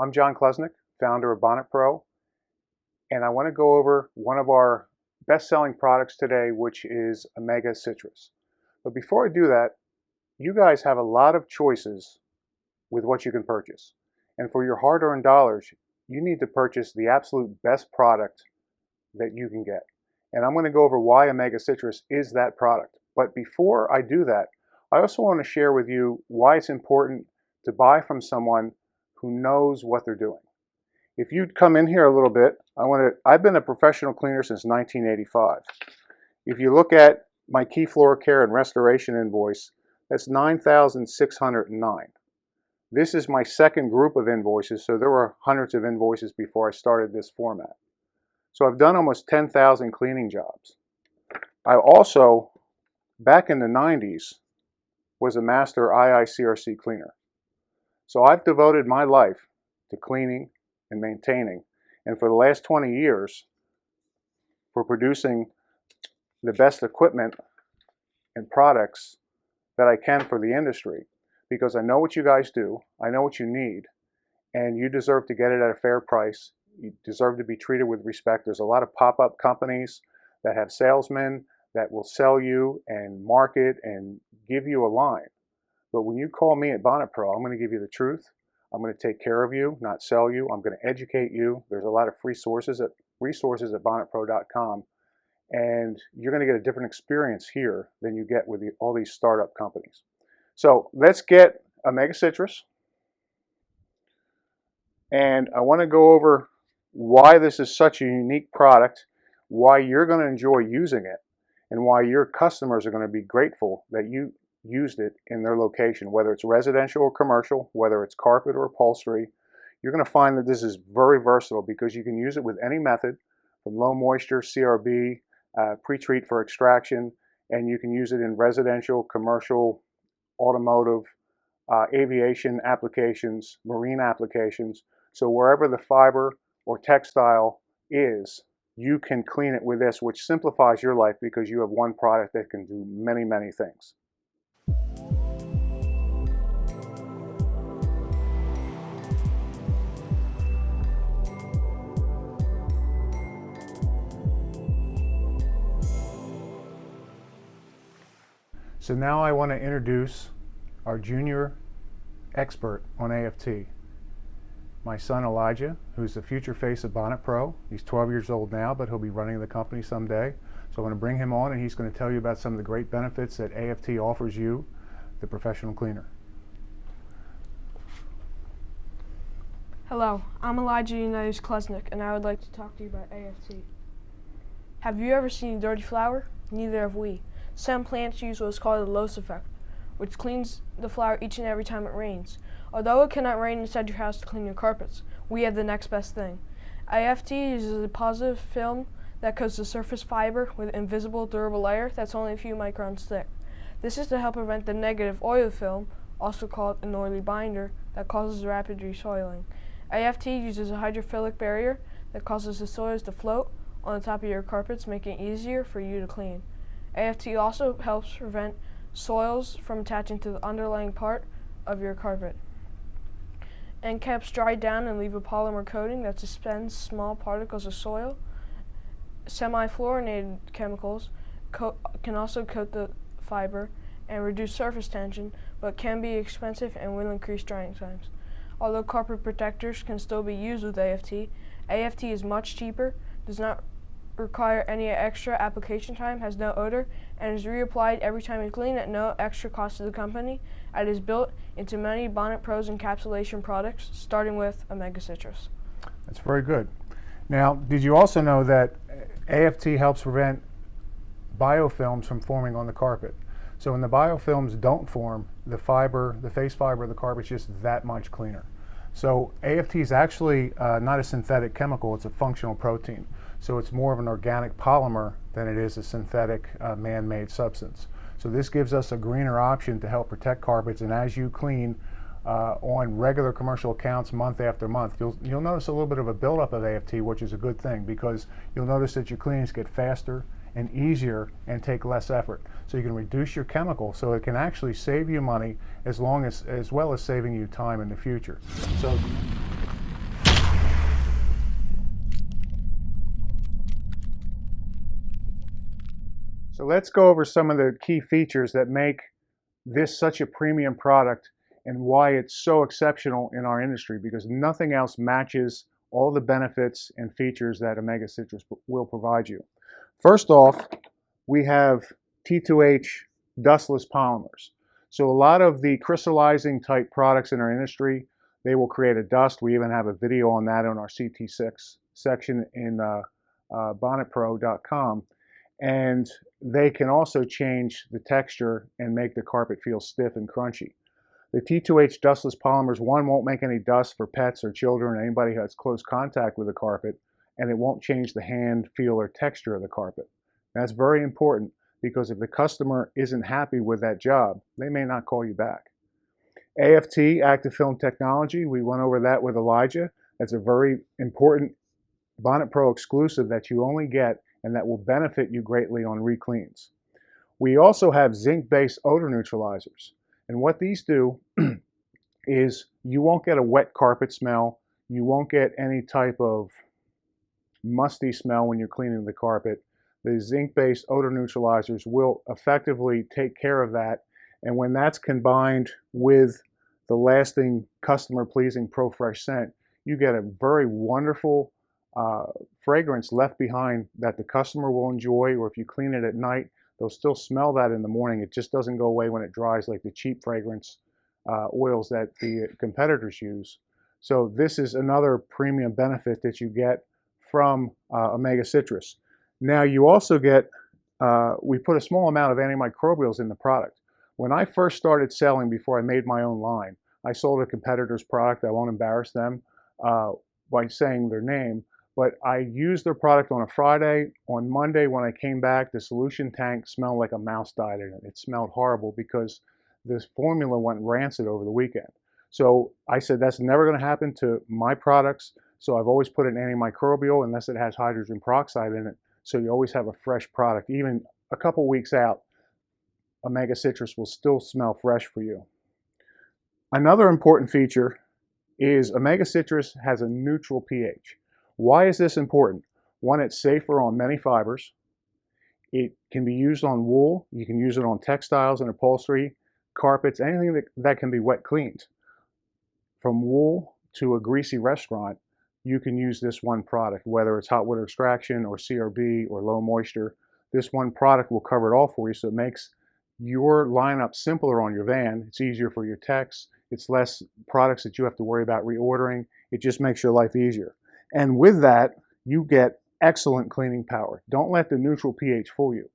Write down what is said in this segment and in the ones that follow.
I'm John Klesnick, founder of Bonnet Pro, and I want to go over one of our best-selling products today, which is Omega Citrus. But before I do that, you guys have a lot of choices with what you can purchase. And for your hard-earned dollars, you need to purchase the absolute best product that you can get. And I'm going to go over why Omega Citrus is that product. But before I do that, I also want to share with you why it's important to buy from someone who knows what they're doing. If you'd come in here a little bit, I've been a professional cleaner since 1985. If you look at my key floor care and restoration invoice, that's $9,609. This is my second group of invoices, so there were hundreds of invoices before I started this format. So I've done almost 10,000 cleaning jobs. I also, back in the 90s, was a master IICRC cleaner. So I've devoted my life to cleaning and maintaining, and for the last 20 years, for producing the best equipment and products that I can for the industry, because I know what you guys do, I know what you need, and you deserve to get it at a fair price. You deserve to be treated with respect. There's a lot of pop-up companies that have salesmen that will sell you and market and give you a line. But when you call me at Bonnet Pro, I'm going to give you the truth. I'm going to take care of you, not sell you. I'm going to educate you. There's a lot of free resources at bonnetpro.com, and you're going to get a different experience here than you get with all these startup companies. So let's get Omega Citrus, and I want to go over why this is such a unique product, why you're going to enjoy using it, and why your customers are going to be grateful that you used it in their location, whether it's residential or commercial, whether it's carpet or upholstery. You're going to find that this is very versatile because you can use it with any method, from low moisture, CRB, pre-treat for extraction, and you can use it in residential, commercial, automotive, aviation applications, marine applications. So wherever the fiber or textile is, you can clean it with this, which simplifies your life because you have one product that can do many, many things. So now I want to introduce our junior expert on AFT. My son Elijah, who's the future face of Bonnet Pro. He's 12 years old now, but he'll be running the company someday. So I'm going to bring him on, and he's going to tell you about some of the great benefits that AFT offers you, the professional cleaner. Hello, I'm Elijah Klesnick, and I would like to talk to you about AFT. Have you ever seen a dirty flower? Neither have we. Some plants use what is called the Loess effect, which cleans the flower each and every time it rains. Although it cannot rain inside your house to clean your carpets, we have the next best thing. AFT uses a positive film that coats the surface fiber with an invisible, durable layer that's only a few microns thick. This is to help prevent the negative oil film, also called an oily binder, that causes rapid resoiling. AFT uses a hydrophilic barrier that causes the soils to float on the top of your carpets, making it easier for you to clean. AFT also helps prevent soils from attaching to the underlying part of your carpet. Encaps dry down and leave a polymer coating that suspends small particles of soil. Semi-fluorinated chemicals can also coat the fiber and reduce surface tension, but can be expensive and will increase drying times. Although carpet protectors can still be used with AFT, AFT is much cheaper, does not require any extra application time, has no odor, and is reapplied every time you clean at no extra cost to the company. It is built into many Bonnet Pro's encapsulation products, starting with Omega Citrus. That's very good. Now, did you also know that AFT helps prevent biofilms from forming on the carpet? So when the biofilms don't form, the face fiber of the carpet is just that much cleaner. So AFT is actually not a synthetic chemical, it's a functional protein. So it's more of an organic polymer than it is a synthetic man-made substance. So this gives us a greener option to help protect carpets, and as you clean on regular commercial accounts month after month, you'll notice a little bit of a buildup of AFT, which is a good thing because you'll notice that your cleanings get faster and easier and take less effort. So you can reduce your chemical, so it can actually save you money as well as saving you time in the future. So So let's go over some of the key features that make this such a premium product and why it's so exceptional in our industry, because nothing else matches all the benefits and features that Omega Citrus will provide you. First off, we have T2H dustless polymers. So a lot of the crystallizing type products in our industry, they will create a dust. We even have a video on that on our CT6 section in bonnetpro.com. And they can also change the texture and make the carpet feel stiff and crunchy. The T2H dustless polymers, one, won't make any dust for pets or children or anybody who has close contact with the carpet, and it won't change the hand feel or texture of the carpet. That's very important, because if the customer isn't happy with that job, they may not call you back. AFT, active film technology, we went over that with Elijah. That's a very important Bonnet Pro exclusive that you only get and that will benefit you greatly on re-cleans. We also have zinc-based odor neutralizers. And what these do is you won't get a wet carpet smell. You won't get any type of musty smell when you're cleaning the carpet. The zinc-based odor neutralizers will effectively take care of that. And when that's combined with the lasting customer-pleasing Pro Fresh scent, you get a very wonderful fragrance left behind that the customer will enjoy, or if you clean it at night, they'll still smell that in the morning. It just doesn't go away when it dries like the cheap fragrance oils that the competitors use. So this is another premium benefit that you get from Omega Citrus. Now you also get, we put a small amount of antimicrobials in the product. When I first started selling, before I made my own line, I sold a competitor's product. I won't embarrass them by saying their name. But I used their product on a Friday. On Monday, when I came back, the solution tank smelled like a mouse died in it. It smelled horrible because this formula went rancid over the weekend. So I said, that's never going to happen to my products. So I've always put an antimicrobial unless it has hydrogen peroxide in it. So you always have a fresh product. Even a couple weeks out, Omega Citrus will still smell fresh for you. Another important feature is Omega Citrus has a neutral pH. Why is this important? One, it's safer on many fibers. It can be used on wool. You can use it on textiles and upholstery, carpets, anything that can be wet cleaned. From wool to a greasy restaurant, you can use this one product, whether it's hot water extraction or CRB or low moisture. This one product will cover it all for you, so it makes your lineup simpler on your van. It's easier for your techs. It's less products that you have to worry about reordering. It just makes your life easier. And with that, you get excellent cleaning power. Don't let the neutral pH fool you.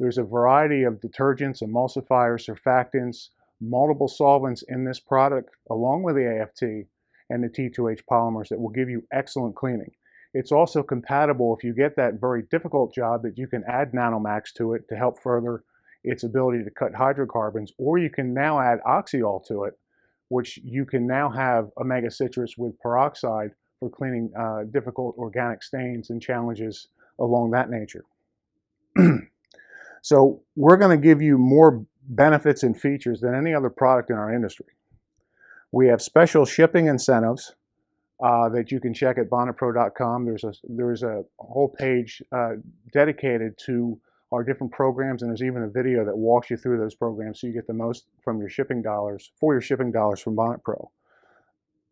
There's a variety of detergents, emulsifiers, surfactants, multiple solvents in this product, along with the AFT and the T2H polymers, that will give you excellent cleaning. It's also compatible if you get that very difficult job, that you can add Nanomax to it to help further its ability to cut hydrocarbons, or you can now add oxyol to it, which you can now have Omega Citrus with peroxide for cleaning difficult organic stains and challenges along that nature. So we're going to give you more benefits and features than any other product in our industry. We have special shipping incentives that you can check at bonnetpro.com. There's a whole page dedicated to our different programs, and there's even a video that walks you through those programs so you get the most from your shipping dollars, from Bonnet Pro.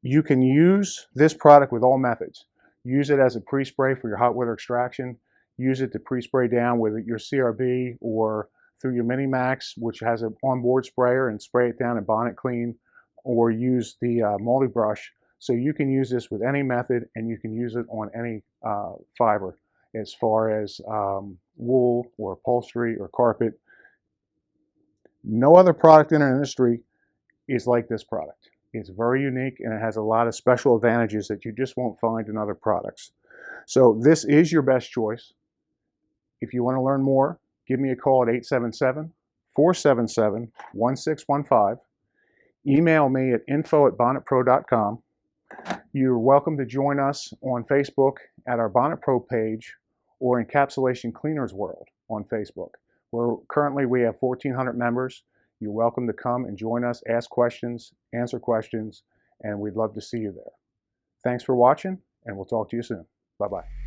You can use this product with all methods. Use it as a pre-spray for your hot water extraction. Use it to pre-spray down with your CRB or through your Mini Max, which has an onboard sprayer, and spray it down in Bonnet Clean, or use the multi brush. So you can use this with any method, and you can use it on any fiber, as far as wool or upholstery or carpet. No other product in our industry is like this product. It's very unique, and it has a lot of special advantages that you just won't find in other products. So this is your best choice. If you want to learn more, give me a call at 877-477-1615. Email me at info@bonnetpro.com. You're welcome to join us on Facebook at our Bonnet Pro page, or Encapsulation Cleaners World on Facebook. Currently we have 1,400 members. You're welcome to come and join us, ask questions, answer questions, and we'd love to see you there. Thanks for watching, and we'll talk to you soon. Bye-bye.